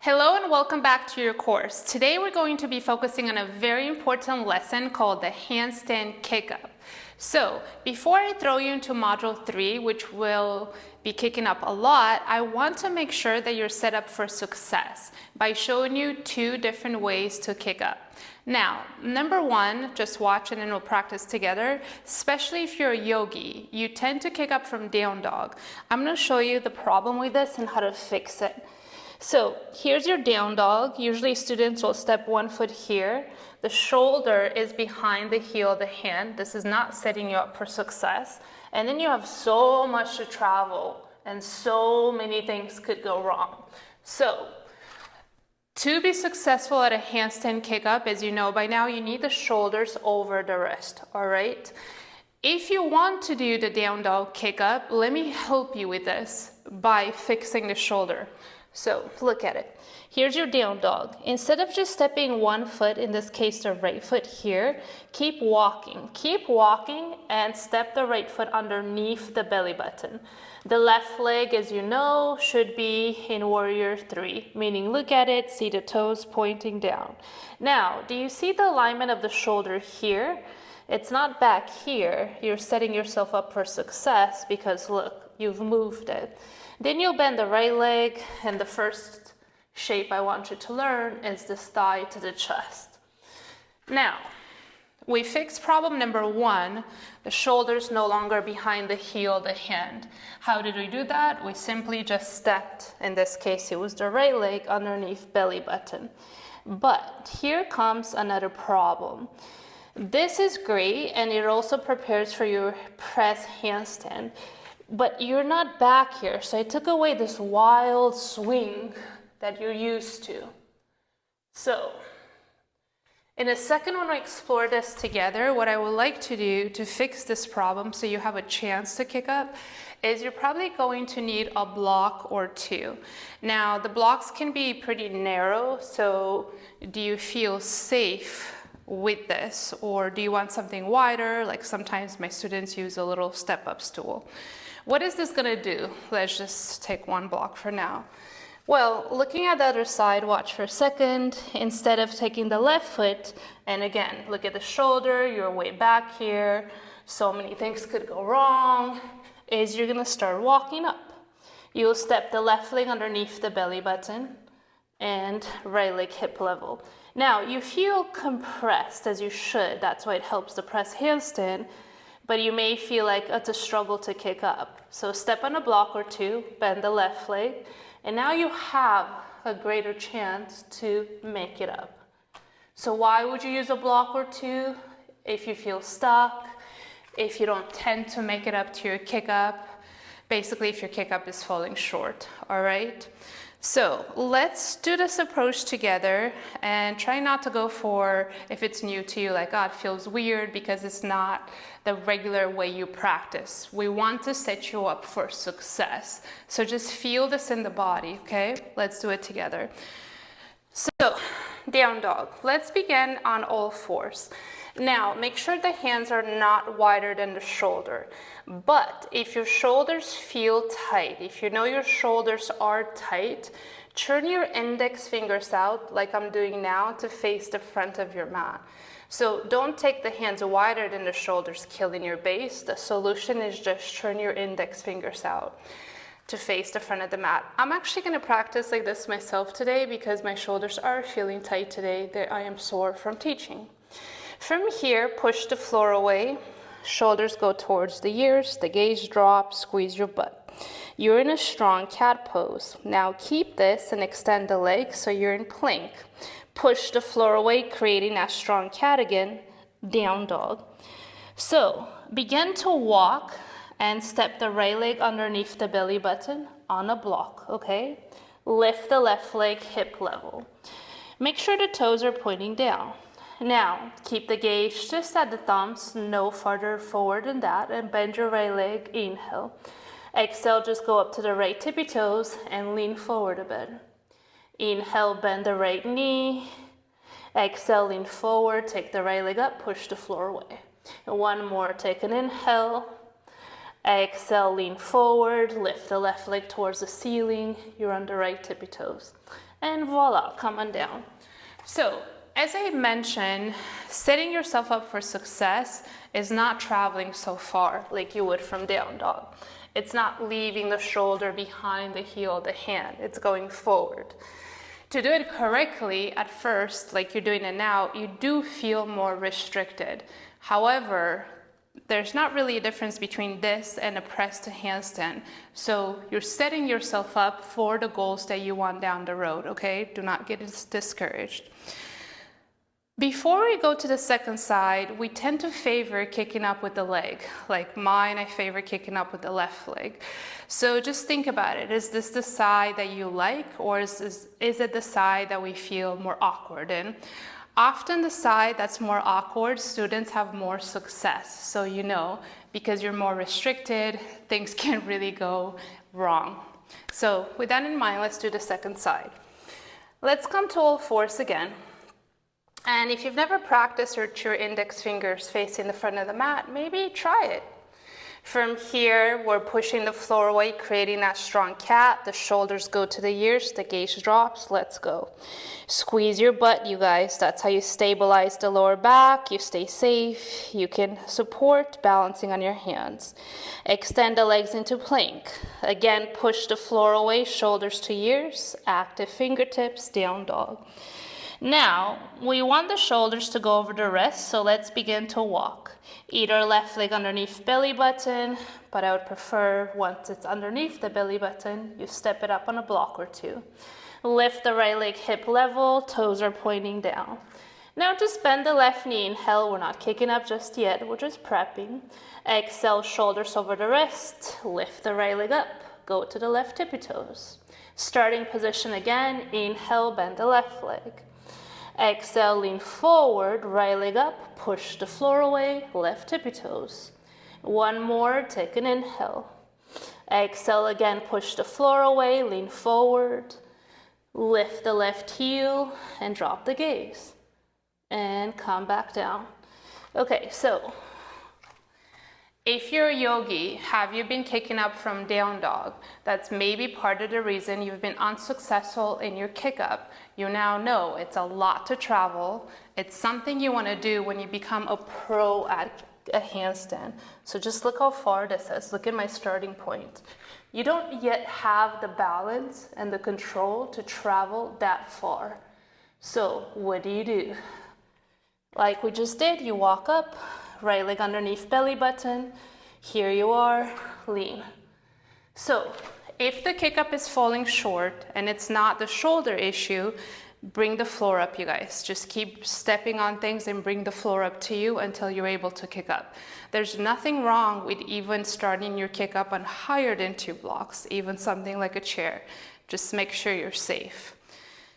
Hello and welcome back to your course. Today we're going to be focusing on a very important lesson called the handstand kickup. So before I throw you into module 3, which will be kicking up a lot, I want to make sure that you're set up for success by showing you 2 different ways to kick up. Now, number 1, just watch and then we'll practice together. Especially if you're a yogi, you tend to kick up from down dog. I'm going to show you the problem with this and how to fix it. So here's your down dog. Usually students will step 1 foot here. The shoulder is behind the heel of the hand. This is not setting you up for success. And then you have so much to travel and so many things could go wrong. So to be successful at a handstand kickup, as you know by now, you need the shoulders over the wrist, all right? If you want to do the down dog kickup, let me help you with this by fixing the shoulder. So look at it. Here's your down dog. Instead of just stepping 1 foot, in this case the right foot here, keep walking. Keep walking and step the right foot underneath the belly button. The left leg, as you know, should be in warrior 3, meaning look at it, see the toes pointing down. Now, do you see the alignment of the shoulder here? It's not back here. You're setting yourself up for success because look, you've moved it. Then you'll bend the right leg, and the first shape I want you to learn is this thigh to the chest. Now, we fixed problem number 1, the shoulders no longer behind the heel of the hand. How did we do that? We simply just stepped, in this case it was the right leg underneath belly button. But here comes another problem. This is great, and it also prepares for your press handstand. But you're not back here, so I took away this wild swing that you're used to. So, in a second when we explore this together, what I would like to do to fix this problem so you have a chance to kick up is you're probably going to need a block or 2. Now, the blocks can be pretty narrow, so do you feel safe with this, or do you want something wider? Like sometimes my students use a little step-up stool. What is this gonna do? Let's just take 1 block for now. Well, looking at the other side, watch for a second. Instead of taking the left foot, and again, look at the shoulder, you're way back here, so many things could go wrong, is you're gonna start walking up. You'll step the left leg underneath the belly button and right leg hip level. Now, you feel compressed, as you should. That's why it helps the press handstand, but you may feel like it's a struggle to kick up. So step on a block or 2, bend the left leg, and now you have a greater chance to make it up. So why would you use a block or 2? If you feel stuck, if you don't tend to make it up to your kick up, basically if your kick up is falling short, all right? So let's do this approach together and try not to go for, if it's new to you, like, oh, it feels weird because it's not the regular way you practice. We want to set you up for success. So just feel this in the body, okay? Let's do it together. So, down dog. Let's begin on all 4s. Now, make sure the hands are not wider than the shoulder. But if your shoulders feel tight, if you know your shoulders are tight, turn your index fingers out, like I'm doing now, to face the front of your mat. So don't take the hands wider than the shoulders, killing your base. The solution is just turn your index fingers out to face the front of the mat. I'm actually gonna practice like this myself today because my shoulders are feeling tight today. I am sore from teaching. From here, push the floor away. Shoulders go towards the ears, the gaze drops, squeeze your butt. You're in a strong cat pose. Now keep this and extend the legs so you're in plank. Push the floor away, creating that strong cat again, down dog. So begin to walk and step the right leg underneath the belly button on a block, okay? Lift the left leg hip level. Make sure the toes are pointing down. Now, keep the gaze just at the thumbs, no farther forward than that, and bend your right leg, inhale. Exhale, just go up to the right tippy toes and lean forward a bit. Inhale, bend the right knee. Exhale, lean forward, take the right leg up, push the floor away. And 1 more, take an inhale. Exhale, lean forward, lift the left leg towards the ceiling. You're on the right tippy toes. and voila, come on down. So, as I mentioned, setting yourself up for success is not traveling so far like you would from down dog. It's not leaving the shoulder behind the heel of the hand. It's going forward. To do it correctly at first, like you're doing it now, you do feel more restricted. However, there's not really a difference between this and a press to handstand. So you're setting yourself up for the goals that you want down the road, okay? Do not get discouraged. Before we go to the second side, we tend to favor kicking up with the leg. Like mine, I favor kicking up with the left leg. So just think about it. Is this the side that you like, or is it the side that we feel more awkward in? Often the side that's more awkward, students have more success. So you know, because you're more restricted, things can really go wrong. So with that in mind, let's do the second side. Let's come to all fours again. And if you've never practiced with your index fingers facing the front of the mat, maybe try it. From here, we're pushing the floor away, creating that strong cat. The shoulders go to the ears, the gaze drops. Let's go. Squeeze your butt, you guys. That's how you stabilize the lower back. You stay safe. You can support balancing on your hands. Extend the legs into plank. Again, push the floor away, shoulders to ears. Active fingertips, down dog. Now, we want the shoulders to go over the wrists, so let's begin to walk. Either left leg underneath belly button, but I would prefer once it's underneath the belly button, you step it up on a block or two. Lift the right leg hip level, toes are pointing down. Now just bend the left knee, inhale, we're not kicking up just yet, we're just prepping. Exhale, shoulders over the wrist, lift the right leg up, go to the left tippy toes. Starting position again, inhale, bend the left leg. Exhale, lean forward, right leg up, push the floor away, left tippy toes. One more, take an inhale. Exhale again, push the floor away, lean forward, lift the left heel, and drop the gaze. And come back down. Okay, so if you're a yogi, have you been kicking up from down dog? That's maybe part of the reason you've been unsuccessful in your kick up. You now know it's a lot to travel. It's something you want to do when you become a pro at a handstand. So just look how far this is. Look at my starting point. You don't yet have the balance and the control to travel that far. So what do? Like we just did, you walk up, right leg underneath belly button. Here you are, lean. So if the kick up is falling short and it's not the shoulder issue, bring the floor up, you guys. Just keep stepping on things and bring the floor up to you until you're able to kick up. There's nothing wrong with even starting your kick up on higher than 2 blocks, even something like a chair. Just make sure you're safe.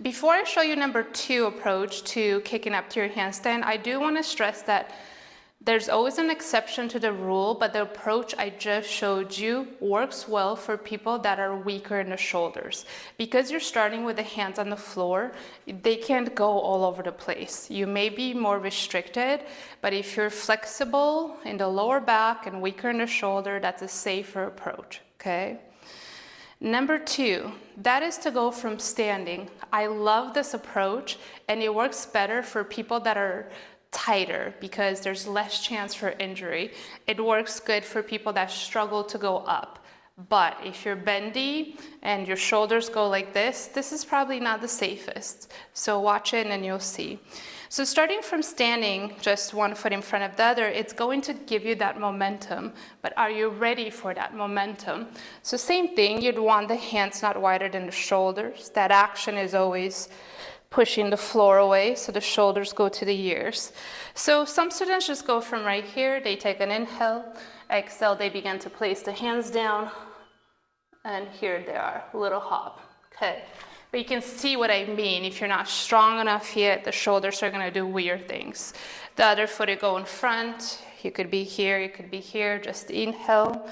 Before I show you number 2 approach to kicking up to your handstand, I do want to stress that there's always an exception to the rule, but the approach I just showed you works well for people that are weaker in the shoulders. Because you're starting with the hands on the floor, they can't go all over the place. You may be more restricted, but if you're flexible in the lower back and weaker in the shoulder, that's a safer approach, okay? Number 2, that is to go from standing. I love this approach, and it works better for people that are tighter because there's less chance for injury. It works good for people that struggle to go up. But if you're bendy and your shoulders go like this is probably not the safest. So watch it and you'll see. So starting from standing, just one foot in front of the other, it's going to give you that momentum. But are you ready for that momentum? So same thing, you'd want the hands not wider than the shoulders. That action is always pushing the floor away so the shoulders go to the ears. So some students just go from right here, they take an inhale, exhale, they begin to place the hands down, and here they are, little hop, okay. But you can see what I mean. If you're not strong enough yet, the shoulders are gonna do weird things. The other foot you go in front, you could be here, you could be here, just inhale,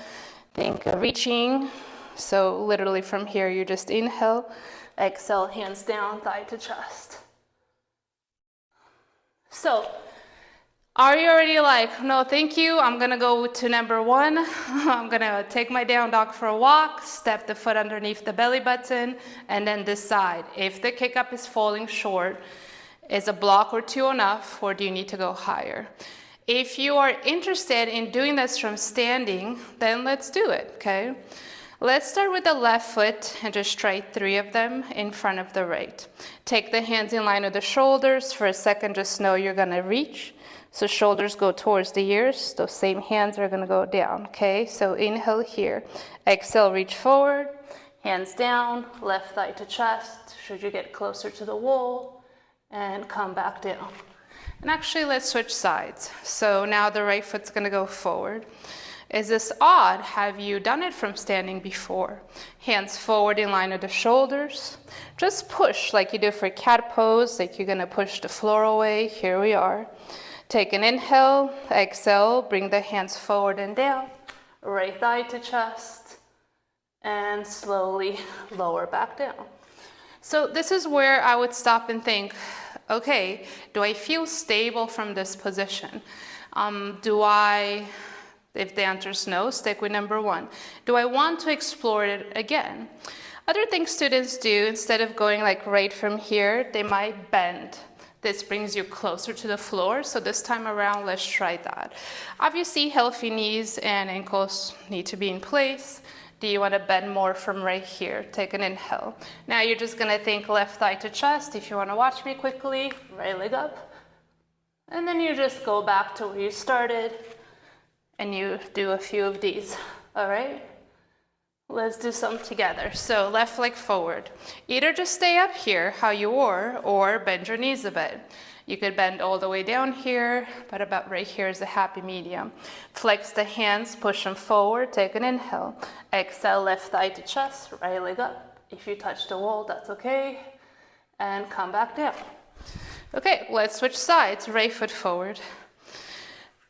think of reaching. So literally from here, you just inhale, exhale, hands down, thigh to chest. So Are you already like, no, thank you, I'm gonna go to number one. I'm gonna take my down dog for a walk, step the foot underneath the belly button, and then decide if the kick up is falling short, is a block or two enough, or do you need to go higher? If you are interested in doing this from standing, then let's do it, okay? Let's start with the left foot and just try 3 of them in front of the right. Take the hands in line with the shoulders. For a second, just know you're gonna reach. So shoulders go towards the ears. Those same hands are gonna go down, okay? So inhale here. Exhale, reach forward. Hands down, left thigh to chest. Should you get closer to the wall? And come back down. And actually, let's switch sides. So now the right foot's gonna go forward. Is this odd? Have you done it from standing before? Hands forward in line with the shoulders. Just push like you do for cat pose, like you're gonna push the floor away. Here we are. Take an inhale, exhale, bring the hands forward and down. Right thigh to chest, and slowly lower back down. So this is where I would stop and think, okay, do I feel stable from this position? If the answer is no, stick with number one. Do I want to explore it again? Other things students do, instead of going like right from here, they might bend. This brings you closer to the floor, so this time around, let's try that. Obviously, healthy knees and ankles need to be in place. Do you want to bend more from right here? Take an inhale. Now you're just gonna think left thigh to chest. If you wanna watch me quickly, right leg up. And then you just go back to where you started and you do a few of these, all right? Let's do some together. So left leg forward. Either just stay up here, how you were, or bend your knees a bit. You could bend all the way down here, but about right here is a happy medium. Flex the hands, push them forward, take an inhale. Exhale, left thigh to chest, right leg up. If you touch the wall, that's okay. And come back down. Okay, let's switch sides. Right foot forward.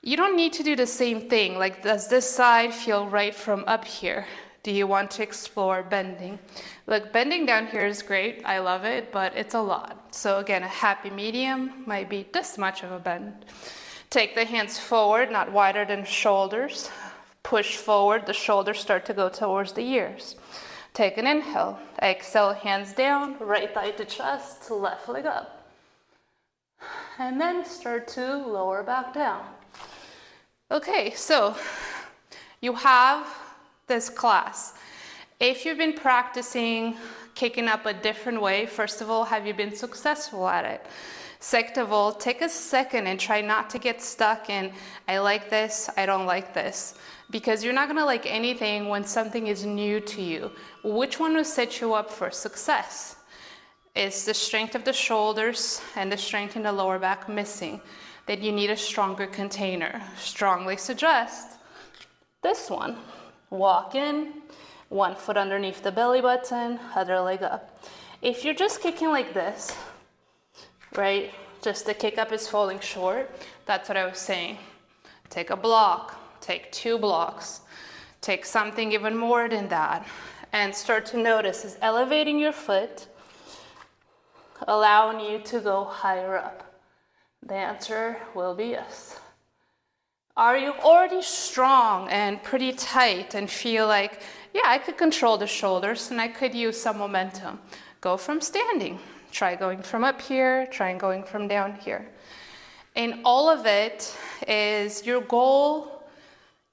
You don't need to do the same thing. Like, does this side feel right from up here? Do you want to explore bending? Look, bending down here is great. I love it, but it's a lot. So again, a happy medium might be this much of a bend. Take the hands forward, not wider than shoulders. Push forward, the shoulders start to go towards the ears. Take an inhale. Exhale, hands down, right thigh to chest, left leg up. And then start to lower back down. Okay, so you have this class. If you've been practicing kicking up a different way, first of all, have you been successful at it? Second of all, take a second and try not to get stuck in, I like this, I don't like this. Because you're not gonna like anything when something is new to you. Which one will set you up for success? Is the strength of the shoulders and the strength in the lower back missing? Then you need a stronger container. Strongly suggest this one. Walk in, one foot underneath the belly button, other leg up. If you're just kicking like this, right, just the kick up is falling short, that's what I was saying. Take a block, take 2 blocks, take something even more than that, and start to notice is elevating your foot, allowing you to go higher up. The answer will be yes. Are you already strong and pretty tight and feel like, yeah, I could control the shoulders and I could use some momentum? Go from standing. Try going from up here, try going from down here. And all of it is, your goal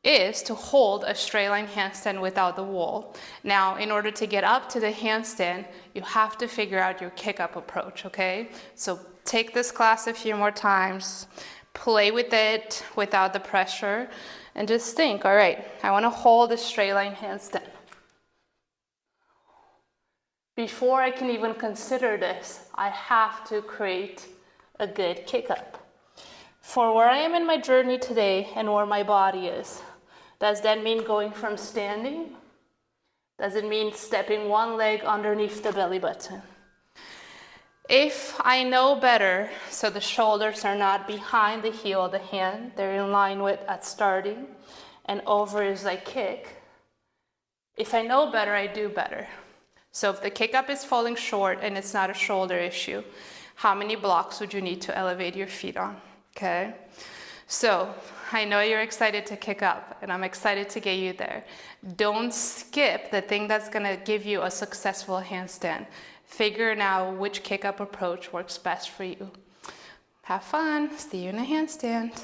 is to hold a straight line handstand without the wall. Now, in order to get up to the handstand, you have to figure out your kick up approach, okay? So take this class a few more times. Play with it without the pressure and just think, all right, I want to hold a straight line handstand. Before I can even consider this, I have to create a good kick up. For where I am in my journey today and where my body is, does that mean going from standing? Does it mean stepping one leg underneath the belly button? If I know better, so the shoulders are not behind the heel of the hand, they're in line with at starting, and over as I kick. If I know better, I do better. So if the kick up is falling short and it's not a shoulder issue, how many blocks would you need to elevate your feet on? Okay. So I know you're excited to kick up, and I'm excited to get you there. Don't skip the thing that's gonna give you a successful handstand. Figuring out which kick up approach works best for you. Have fun. See you in a handstand.